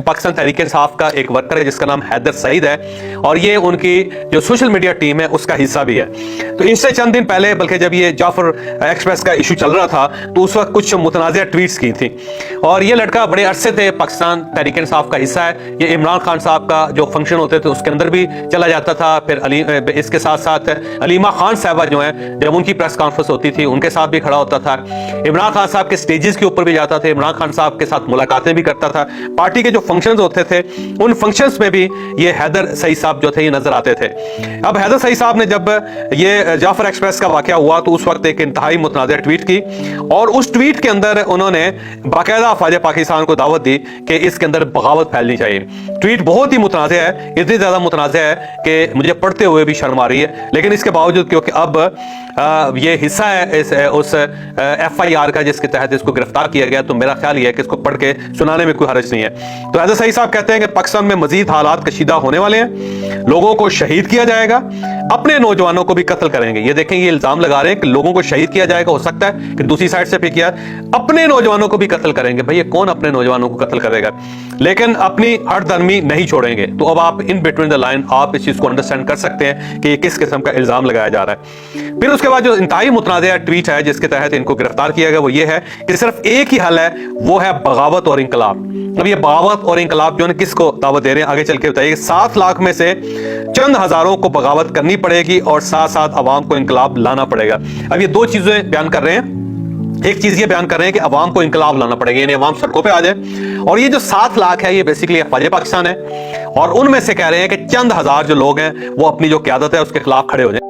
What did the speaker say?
पाकिस्तान तहरीक इंसाफ का एक वर्कर है जिसका नाम हैदर सईद है और ये उनकी जो सोशल मीडिया टीम है उसका हिस्सा भी है। तो इससे चंद दिन पहले, बल्कि जब ये जाफर एक्सप्रेस का इशू चल रहा था तो उस वक्त कुछ मुतनाज़िया ट्वीट्स की थी। और ये लड़का बड़े अरसे से पाकिस्तान तहरीक इंसाफ का हिस्सा है। ये इमरान खान साहब का जो फंक्शन होते थे उसके अंदर भी चला जाता था। फिर इसके साथ साथ अलीमा खान साहबा जो है, जब उनकी प्रेस कॉन्फ्रेंस होती थी उनके साथ भी खड़ा होता था। इमरान खान साहब के स्टेजेस के ऊपर भी जाता था, इमरान खान साहब के साथ मुलाकातें भी करता था। पार्टी के जो फंक्शंस होते थे उन फंक्शंस में भी ये हैदर सईद साहब जो थे ये नजर आते थे। अब हैदर सईद साहब ने जब ये जाफर एक्सप्रेस का वाकया हुआ तो उस वक्त एक इंतहाई मुतनाज़िया ट्वीट की और उस ट्वीट के अंदर उन्होंने बाकायदा अफवाज पाकिस्तान को दावत दी कि इसके अंदर बगावत फैलनी चाहिए। ट्वीट बहुत ही मुतनाज़िया है, इतनी ज्यादा मुतनाज़िया है कि मुझे पढ़ते हुए भी शर्म आ रही है, लेकिन इसके बावजूद क्योंकि अब ये हिस्सा है उस FIR का जिसके तहत इसको गिरफ्तार किया गया, तो मेरा ख्याल ये है कि इसको पढ़ के सुनाने में कोई हर्ज नहीं है। तो हैदर सईद साहब कहते हैं कि पाकिस्तान में मजीद हालात कशीदा होने वाले हैं, लोगों को शहीद किया जाएगा, अपने नौजवानों को भी कत्ल करेंगे। ये देखें, ये इल्जाम लगा रहे हैं कि लोगों को शहीद किया जाएगा, हो सकता है कि दूसरी साइड से भी किया, अपने नौजवानों को भी कत्ल करेंगे। भाई ये कौन अपने नौजवानों को कत्ल करेगा, लेकिन अपनी हठधर्मी नहीं छोड़ेंगे। तो अब आप इन बिटवीन द लाइन आप इस चीज को अंडरस्टैंड कर सकते हैं कि ये किस किस्म का इल्जाम लगाया जा रहा है। फिर उसके बाद जो इंतहाई मुतनाज़िया ट्वीट है जिसके तहत इनको गिरफ्तार किया गया वो ये है कि सिर्फ एक ही हल है, वो है बगावत और इंकलाब। अब ये बगावत और इंकलाब जो है किसको दावत दे रहे हैं आगे चल के बताइए। 7 लाख में से चंद हजारों को बगावत करनी पड़ेगी और साथ साथ अवाम को इंकलाब लाना पड़ेगा। अब ये दो चीजें बयान कर रहे हैं। एक चीज ये बयान कर रहे हैं कि अवाम को इंकलाब लाना पड़ेगा, यानी अवाम सड़कों पे आ जाए। और ये जो 7 लाख है ये बेसिकली अफवाज पाकिस्तान है और उनमें से कह रहे हैं कि चंद हजार जो लोग हैं वो अपनी जो क़यादत है उसके खिलाफ खड़े हो जाए।